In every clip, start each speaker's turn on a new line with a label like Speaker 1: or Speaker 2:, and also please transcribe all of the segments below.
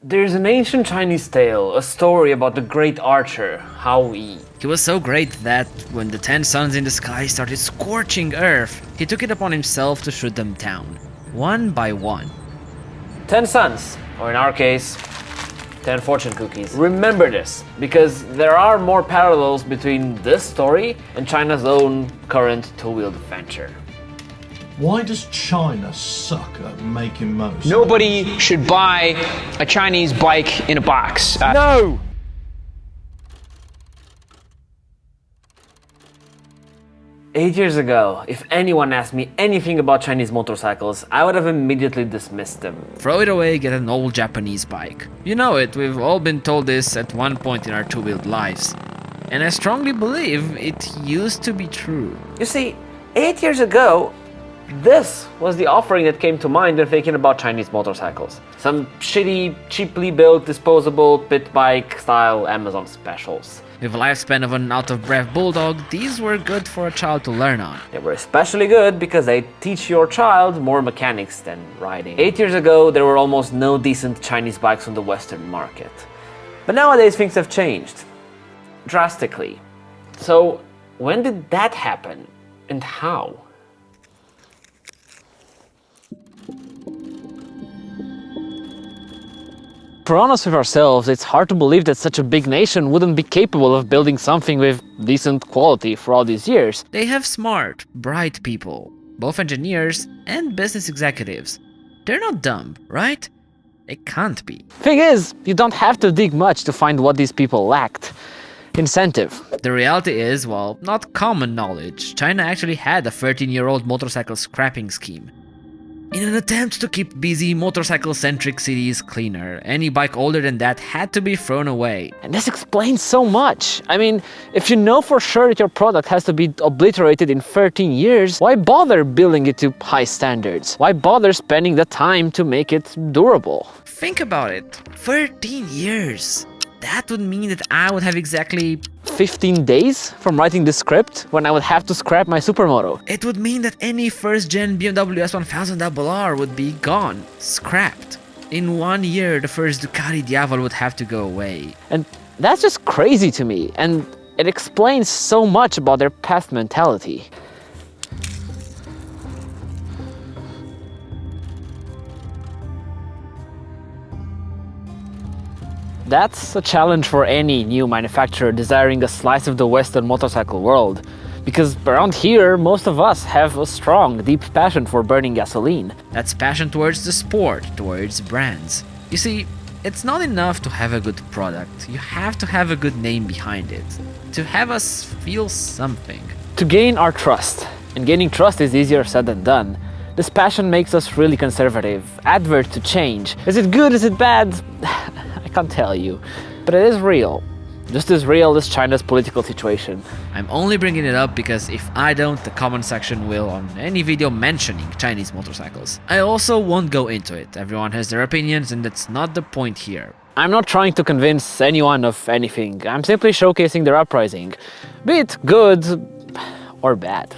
Speaker 1: There's an ancient Chinese tale, a story about the great archer, Hao Yi.
Speaker 2: He was so great that when the 10 suns in the sky started scorching Earth, he took it upon himself to shoot them down, one by one.
Speaker 1: 10 suns, or in our case, 10 fortune cookies. Remember this, because there are more parallels between this story and China's own current two-wheeled adventure.
Speaker 3: Why does China suck at making motorcycles?
Speaker 4: Nobody should buy a Chinese bike in a box.
Speaker 1: No! Eight years ago, if anyone asked me anything about Chinese motorcycles, I would have immediately dismissed them.
Speaker 2: Throw it away, get an old Japanese bike. You know it, we've all been told this at one point in our two-wheeled lives. And I strongly believe it used to be true.
Speaker 1: You see, 8 years ago, this was the offering that came to mind when thinking about Chinese motorcycles. Some shitty, cheaply built, disposable, pit bike style Amazon specials.
Speaker 2: With a lifespan of an out-of-breath bulldog, these were good for a child to learn on.
Speaker 1: They were especially good because they teach your child more mechanics than riding. 8 years ago, there were almost no decent Chinese bikes on the Western market. But nowadays things have changed. Drastically. So, when did that happen? And how? If we're honest with ourselves, it's hard to believe that such a big nation wouldn't be capable of building something with decent quality for all these years.
Speaker 2: They have smart, bright people, both engineers and business executives. They're not dumb, right? They can't be.
Speaker 1: Thing is, you don't have to dig much to find what these people lacked. Incentive.
Speaker 2: The reality is, well, not common knowledge, China actually had a 13-year-old motorcycle scrapping scheme. In an attempt to keep busy, motorcycle-centric cities cleaner, any bike older than that had to be thrown away.
Speaker 1: And this explains so much. I mean, if you know for sure that your product has to be obliterated in 13 years, why bother building it to high standards? Why bother spending the time to make it durable?
Speaker 2: Think about it. 13 years. That would mean that I would have exactly
Speaker 1: 15 days from writing the script when I would have to scrap my supermoto.
Speaker 2: It would mean that any first-gen BMW S1000RR would be gone, scrapped. In 1 year, the first Ducati Diavol would have to go away.
Speaker 1: And that's just crazy to me, and it explains so much about their past mentality. That's a challenge for any new manufacturer desiring a slice of the Western motorcycle world. Because around here, most of us have a strong, deep passion for burning gasoline.
Speaker 2: That's passion towards the sport, towards brands. You see, it's not enough to have a good product. You have to have a good name behind it. To have us feel something.
Speaker 1: To gain our trust. And gaining trust is easier said than done. This passion makes us really conservative, advert to change. Is it good? Is it bad? I can't tell you. But it is real. Just as real as China's political situation.
Speaker 2: I'm only bringing it up because if I don't, the comment section will on any video mentioning Chinese motorcycles. I also won't go into it. Everyone has their opinions and that's not the point here.
Speaker 1: I'm not trying to convince anyone of anything. I'm simply showcasing their uprising. Be it good or bad.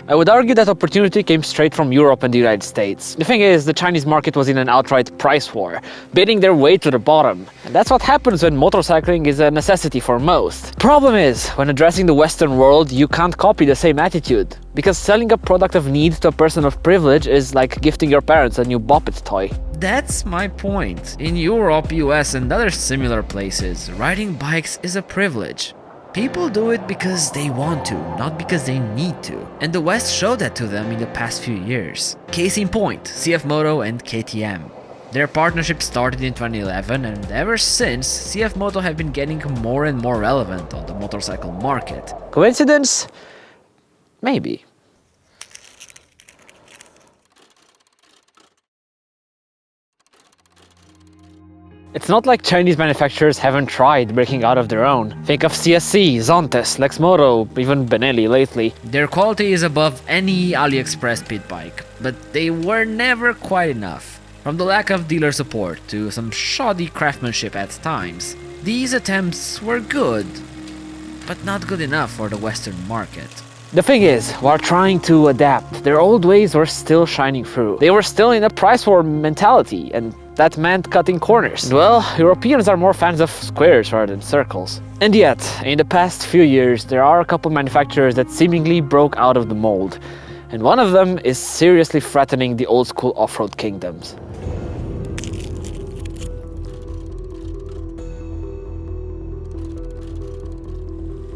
Speaker 1: I would argue that opportunity came straight from Europe and the United States. The thing is, the Chinese market was in an outright price war, bidding their way to the bottom. And that's what happens when motorcycling is a necessity for most. Problem is, when addressing the Western world, you can't copy the same attitude. Because selling a product of need to a person of privilege is like gifting your parents a new Bop It toy.
Speaker 2: That's my point. In Europe, US and other similar places, riding bikes is a privilege. People do it because they want to, not because they need to. And the West showed that to them in the past few years. Case in point, CFMOTO and KTM. Their partnership started in 2011 and ever since, CFMOTO have been getting more and more relevant on the motorcycle market.
Speaker 1: Coincidence? Maybe. It's not like Chinese manufacturers haven't tried breaking out of their own. Think of CSC, Zontes, Lexmoto, even Benelli lately.
Speaker 2: Their quality is above any AliExpress pit bike, but they were never quite enough. From the lack of dealer support to some shoddy craftsmanship at times, these attempts were good, but not good enough for the Western market.
Speaker 1: The thing is, while trying to adapt, their old ways were still shining through. They were still in a price war mentality, and that meant cutting corners. And well, Europeans are more fans of squares rather than circles. And yet, in the past few years, there are a couple manufacturers that seemingly broke out of the mold. And one of them is seriously threatening the old school off-road kingdoms.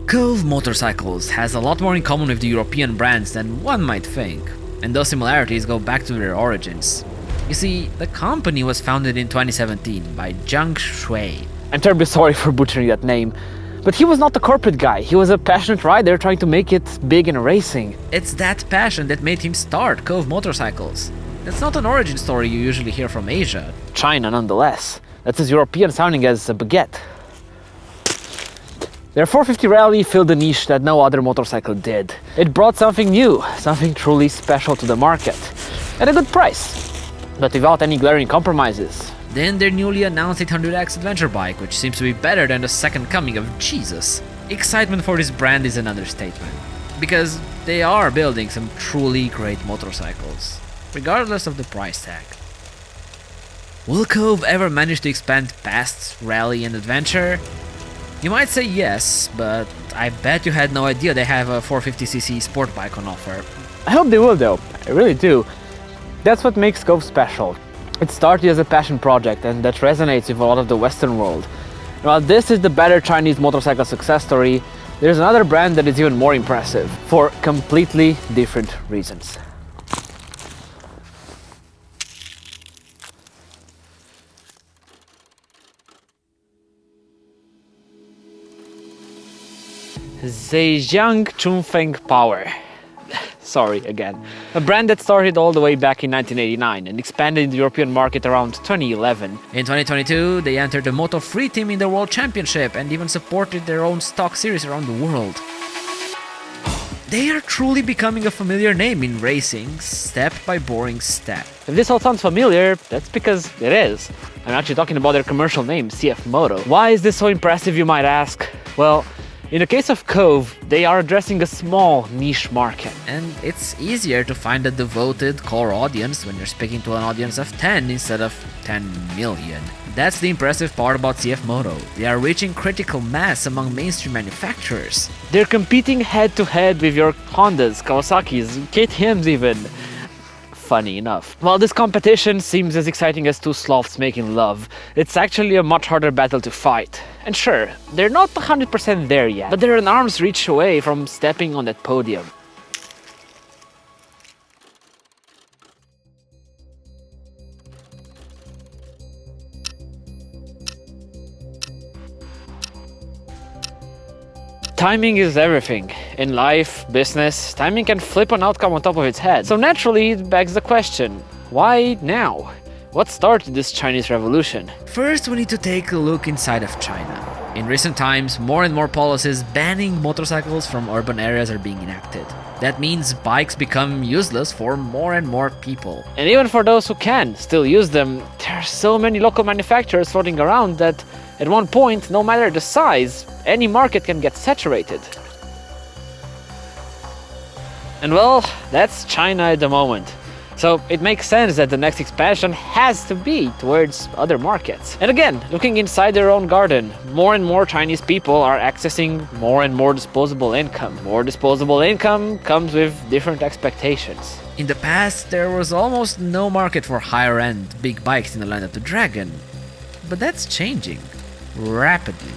Speaker 2: KOVE Motorcycles has a lot more in common with the European brands than one might think, and those similarities go back to their origins. You see, the company was founded in 2017 by Zhang Shui.
Speaker 1: I'm terribly sorry for butchering that name, but he was not a corporate guy. He was a passionate rider trying to make it big in racing.
Speaker 2: It's that passion that made him start KOVE Motorcycles. That's not an origin story you usually hear from Asia.
Speaker 1: China, nonetheless. That's as European sounding as a baguette. Their 450 Rally filled a niche that no other motorcycle did. It brought something new, something truly special to the market, at a good price, but without any glaring compromises.
Speaker 2: Then their newly announced 800X adventure bike, which seems to be better than the second coming of Jesus. Excitement for this brand is an understatement, because they are building some truly great motorcycles, regardless of the price tag. Will KOVE ever manage to expand past rally and adventure? You might say yes, but I bet you had no idea they have a 450cc sport bike on offer.
Speaker 1: I hope they will though, I really do. That's what makes KOVE special. It started as a passion project and that resonates with a lot of the Western world. And while this is the better Chinese motorcycle success story, there's another brand that is even more impressive, for completely different reasons. Zhejiang Chunfeng Power. Sorry again. A brand that started all the way back in 1989 and expanded in the European market around 2011.
Speaker 2: In 2022, they entered the Moto3 team in the World Championship and even supported their own stock series around the world. They are truly becoming a familiar name in racing, step by boring step.
Speaker 1: If this all sounds familiar, that's because it is. I'm actually talking about their commercial name, CFMOTO. Why is this so impressive, you might ask? Well, in the case of KOVE, they are addressing a small niche market.
Speaker 2: And it's easier to find a devoted core audience when you're speaking to an audience of 10 instead of 10 million. That's the impressive part about CFMOTO. They are reaching critical mass among mainstream manufacturers.
Speaker 1: They're competing head to head with your Hondas, Kawasaki's, KTM's even. Funny enough. While this competition seems as exciting as two sloths making love, it's actually a much harder battle to fight. And sure, they're not 100% there yet, but they're an arm's reach away from stepping on that podium. Timing is everything. In life, business, timing can flip an outcome on top of its head. So naturally, it begs the question, why now? What started this Chinese revolution?
Speaker 2: First, we need to take a look inside of China. In recent times, more and more policies banning motorcycles from urban areas are being enacted. That means bikes become useless for more and more people.
Speaker 1: And even for those who can still use them, there are so many local manufacturers floating around that at one point, no matter the size, any market can get saturated. And well, that's China at the moment. So it makes sense that the next expansion has to be towards other markets. And again, looking inside their own garden, more and more Chinese people are accessing more and more disposable income. More disposable income comes with different expectations.
Speaker 2: In the past, there was almost no market for higher-end big bikes in the land of the dragon. But that's changing. Rapidly.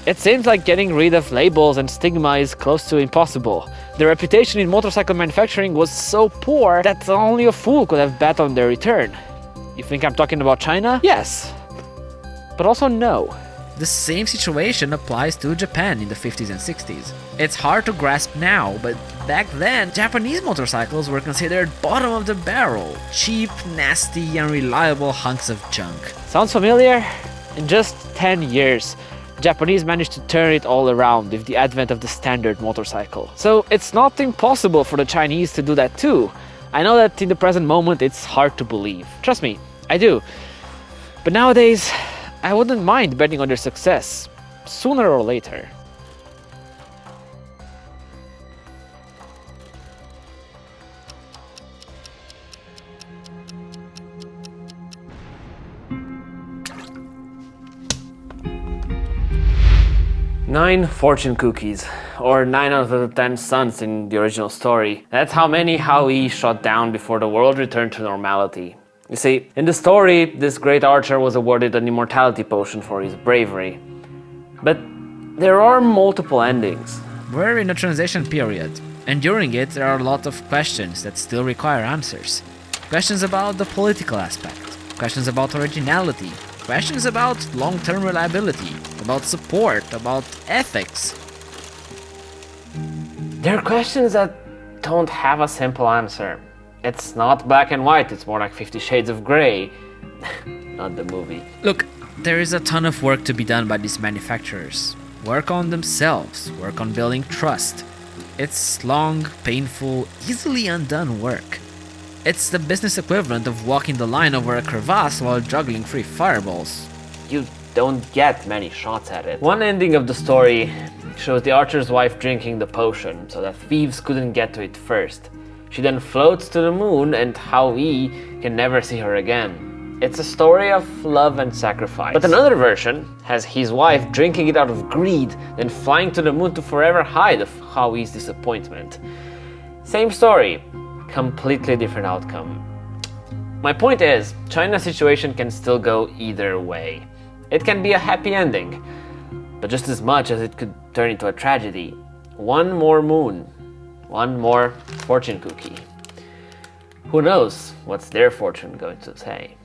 Speaker 1: It seems like getting rid of labels and stigma is close to impossible. The reputation in motorcycle manufacturing was so poor that only a fool could have bet on their return. You think I'm talking about China? Yes. But also no.
Speaker 2: The same situation applies to Japan in the 50s and 60s. It's hard to grasp now, but back then, Japanese motorcycles were considered bottom of the barrel. Cheap, nasty, unreliable hunks of junk.
Speaker 1: Sounds familiar? In just 10 years, Japanese managed to turn it all around with the advent of the standard motorcycle. So it's not impossible for the Chinese to do that too. I know that in the present moment it's hard to believe. Trust me, I do. But nowadays, I wouldn't mind betting on their success, sooner or later. 9 fortune cookies, or 9 out of the 10 suns in the original story. That's how many Howie shot down before the world returned to normality. You see, in the story, this great archer was awarded an immortality potion for his bravery. But there are multiple endings.
Speaker 2: We're in a transition period, and during it there are a lot of questions that still require answers. Questions about the political aspect, questions about originality, questions about long-term reliability, about support, about ethics.
Speaker 1: There are questions that don't have a simple answer. It's not black and white, it's more like 50 Shades of Grey. Not the movie.
Speaker 2: Look, there is a ton of work to be done by these manufacturers. Work on themselves, work on building trust. It's long, painful, easily undone work. It's the business equivalent of walking the line over a crevasse while juggling 3 fireballs.
Speaker 1: You don't get many shots at it. One ending of the story shows the archer's wife drinking the potion so that thieves couldn't get to it first. She then floats to the moon and Howie can never see her again. It's a story of love and sacrifice. But another version has his wife drinking it out of greed, then flying to the moon to forever hide of Howie's disappointment. Same story, completely different outcome. My point is, China's situation can still go either way. It can be a happy ending, but just as much as it could turn into a tragedy. One more moon, one more fortune cookie. Who knows what's their fortune going to say?